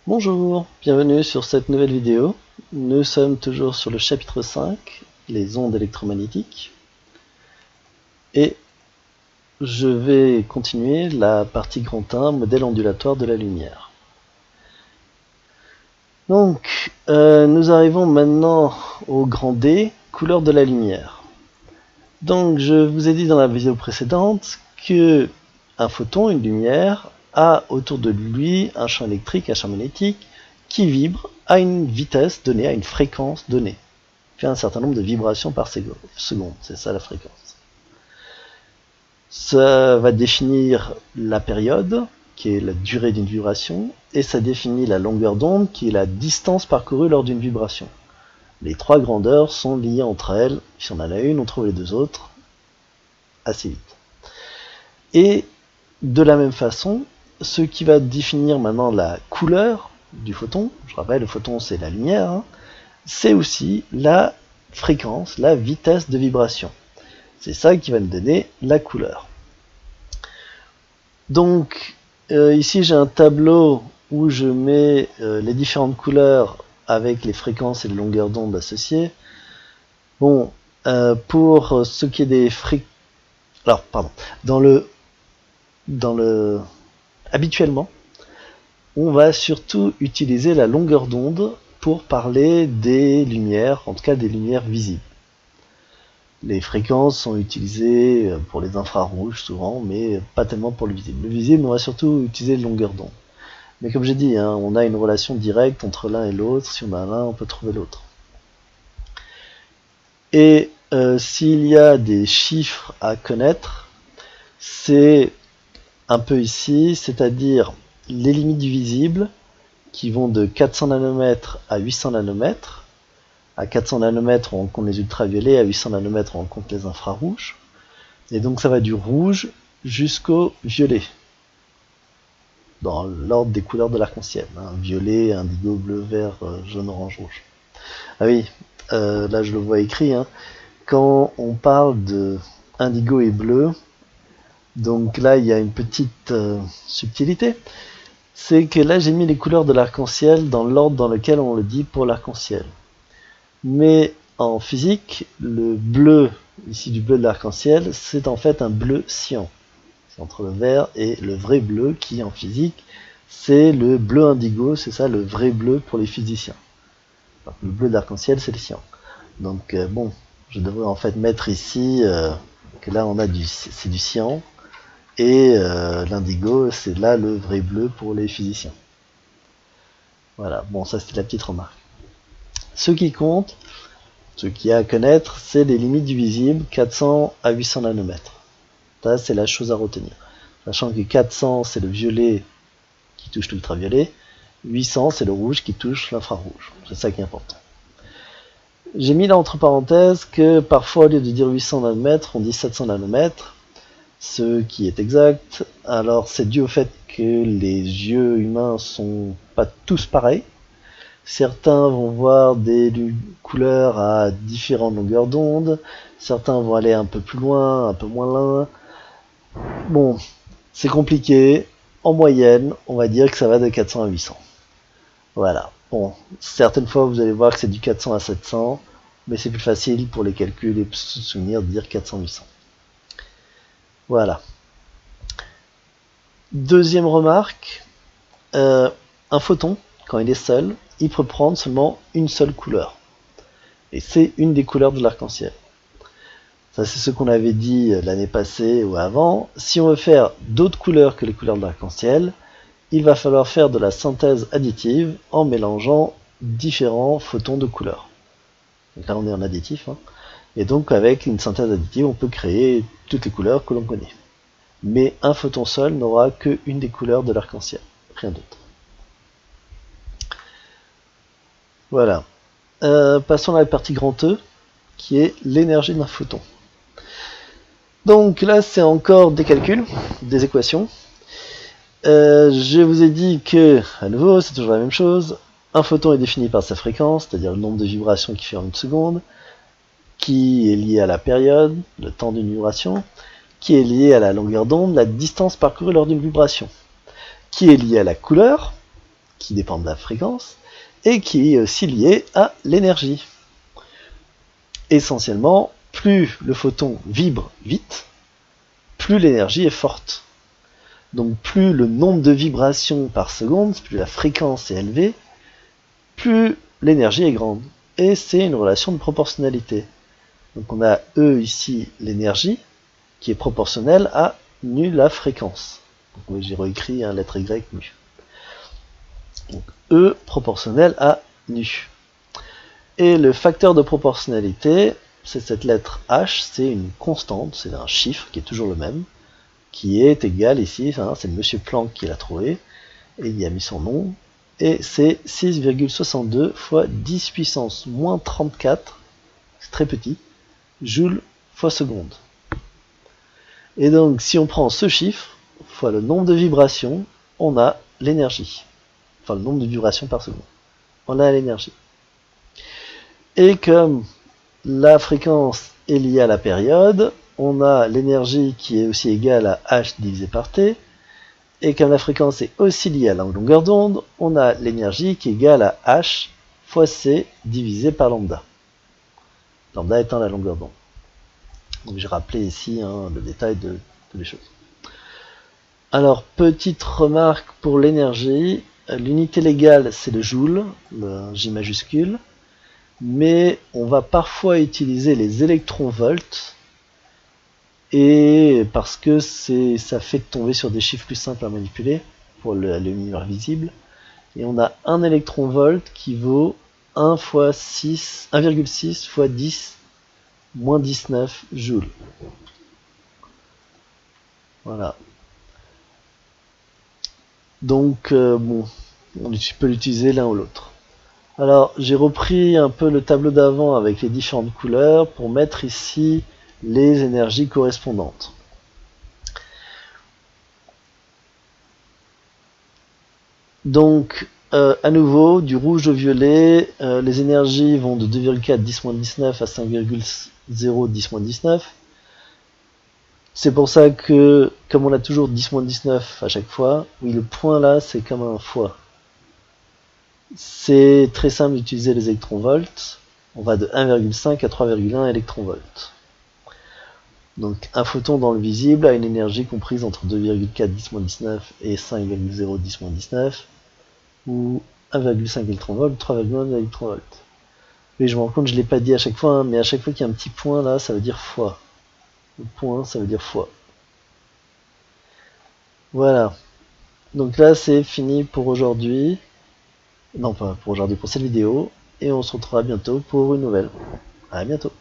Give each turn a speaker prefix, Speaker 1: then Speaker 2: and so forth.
Speaker 1: Bonjour, bienvenue sur cette nouvelle vidéo. Nous sommes toujours sur le chapitre 5, les ondes électromagnétiques. Et je vais continuer la partie grand 1, modèle ondulatoire de la lumière. Donc, nous arrivons maintenant au grand D, couleur de la lumière. Donc, je vous ai dit dans la vidéo précédente que un photon, une lumière, a autour de lui un champ électrique, un champ magnétique, qui vibre à une vitesse donnée, à une fréquence donnée. Il fait un certain nombre de vibrations par seconde, c'est ça la fréquence. Ça va définir la période, qui est la durée d'une vibration, et ça définit la longueur d'onde, qui est la distance parcourue lors d'une vibration. Les trois grandeurs sont liées entre elles. Si on en a une, on trouve les deux autres assez vite. Et de la même façon, ce qui va définir maintenant la couleur du photon, je rappelle, le photon c'est la lumière, hein, c'est aussi la fréquence, la vitesse de vibration. C'est ça qui va nous donner la couleur. Donc ici j'ai un tableau où je mets les différentes couleurs avec les fréquences et les longueurs d'onde associées. Bon, pour ce qui est des fréquences... Alors, pardon. Habituellement, on va surtout utiliser la longueur d'onde pour parler des lumières, en tout cas des lumières visibles. Les fréquences sont utilisées pour les infrarouges souvent, mais pas tellement pour le visible. Le visible, on va surtout utiliser les longueurs d'onde. Mais comme j'ai dit, hein, on a une relation directe entre l'un et l'autre. Si on a l'un, on peut trouver l'autre. Et s'il y a des chiffres à connaître, c'est un peu ici, c'est-à-dire les limites du visible qui vont de 400 nanomètres à 800 nanomètres. À 400 nanomètres, on compte les ultraviolets, à 800 nanomètres, on compte les infrarouges. Et donc ça va du rouge jusqu'au violet, dans l'ordre des couleurs de l'arc-en-ciel. Hein, violet, indigo, bleu, vert, jaune, orange, rouge. Ah oui, là je le vois écrit, hein, quand on parle de indigo et bleu, donc là il y a une petite subtilité, c'est que là j'ai mis les couleurs de l'arc-en-ciel dans l'ordre dans lequel on le dit pour l'arc-en-ciel. Mais en physique, le bleu, ici du bleu de l'arc-en-ciel, c'est en fait un bleu cyan. C'est entre le vert et le vrai bleu qui, en physique, c'est le bleu indigo, c'est ça le vrai bleu pour les physiciens. Alors, le bleu d'arc-en-ciel, c'est le cyan. Donc bon, je devrais en fait mettre ici que là on a c'est du cyan, et l'indigo, c'est là le vrai bleu pour les physiciens. Voilà, bon ça c'était la petite remarque. Ce qui compte, ce qu'il y a à connaître, c'est les limites du visible, 400 à 800 nanomètres. Ça, c'est la chose à retenir. Sachant que 400, c'est le violet qui touche l'ultraviolet, 800, c'est le rouge qui touche l'infrarouge. C'est ça qui est important. J'ai mis là entre parenthèses que parfois, au lieu de dire 800 nanomètres, on dit 700 nanomètres, ce qui est exact. Alors, c'est dû au fait que les yeux humains sont pas tous pareils. Certains vont voir des couleurs à différentes longueurs d'onde, certains vont aller un peu plus loin, un peu moins loin. Bon, c'est compliqué. En moyenne, on va dire que ça va de 400 à 800. Voilà. Bon, certaines fois vous allez voir que c'est du 400 à 700, mais c'est plus facile pour les calculs et se souvenir de dire 400-800. Voilà. Deuxième remarque, un photon, quand il est seul, il peut prendre seulement une seule couleur. Et c'est une des couleurs de l'arc-en-ciel. Ça, c'est ce qu'on avait dit l'année passée ou avant. Si on veut faire d'autres couleurs que les couleurs de l'arc-en-ciel, il va falloir faire de la synthèse additive en mélangeant différents photons de couleurs. Donc là, on est en additif. Hein. Et donc, avec une synthèse additive, on peut créer toutes les couleurs que l'on connaît. Mais un photon seul n'aura qu'une des couleurs de l'arc-en-ciel, rien d'autre. Voilà. Passons à la partie grand E, qui est l'énergie d'un photon. Donc là, c'est encore des calculs, des équations. Je vous ai dit que, à nouveau, c'est toujours la même chose. Un photon est défini par sa fréquence, c'est-à-dire le nombre de vibrations qu'il fait en une seconde, qui est lié à la période, le temps d'une vibration, qui est lié à la longueur d'onde, la distance parcourue lors d'une vibration, qui est lié à la couleur, qui dépend de la fréquence, et qui est aussi lié à l'énergie. Essentiellement, plus le photon vibre vite, plus l'énergie est forte. Donc plus le nombre de vibrations par seconde, plus la fréquence est élevée, plus l'énergie est grande. Et c'est une relation de proportionnalité. Donc on a E ici, l'énergie, qui est proportionnelle à nu la fréquence. Donc j'ai réécrit lettre Y nu. Donc E proportionnel à nu. Et le facteur de proportionnalité, c'est cette lettre H, c'est une constante, c'est un chiffre qui est toujours le même, qui est égal ici, c'est le monsieur Planck qui l'a trouvé, et il y a mis son nom, et c'est 6,62 fois 10 puissance moins 34, c'est très petit, joules fois seconde. Et donc si on prend ce chiffre, fois le nombre de vibrations, on a l'énergie. Enfin le nombre de vibrations par seconde. On a l'énergie. Et comme la fréquence est liée à la période, on a l'énergie qui est aussi égale à H divisé par T, et comme la fréquence est aussi liée à la longueur d'onde, on a l'énergie qui est égale à H fois C divisé par lambda. Lambda étant la longueur d'onde. Donc j'ai rappelé ici le détail de toutes les choses. Alors, petite remarque pour l'énergie, l'unité légale c'est le joule, le J majuscule, mais on va parfois utiliser les électronvolts, et parce que ça fait tomber sur des chiffres plus simples à manipuler pour l'univers visible, et on a un électronvolt qui vaut 1,6 fois 10 moins 19 joules. Voilà. Donc, bon, on peut l'utiliser l'un ou l'autre. Alors, j'ai repris un peu le tableau d'avant avec les différentes couleurs pour mettre ici les énergies correspondantes. Donc, à nouveau, du rouge au violet, les énergies vont de 2,4 10-19 à 5,0 10-19. C'est pour ça que, comme on a toujours 10-19 à chaque fois, oui, le point là, c'est comme un fois. C'est très simple d'utiliser les électronvolts. On va de 1,5 à 3,1 électronvolts. Donc un photon dans le visible a une énergie comprise entre 2,4 10-19 et 5,0 10-19, ou 1,5 électronvolt, 3,1 électronvolts. Oui, je me rends compte, je ne l'ai pas dit à chaque fois, mais à chaque fois qu'il y a un petit point là, ça veut dire fois. Le point, ça veut dire fois. Voilà. Donc là, c'est fini pour aujourd'hui. Non, pas pour aujourd'hui, pour cette vidéo. Et on se retrouvera bientôt pour une nouvelle. À bientôt.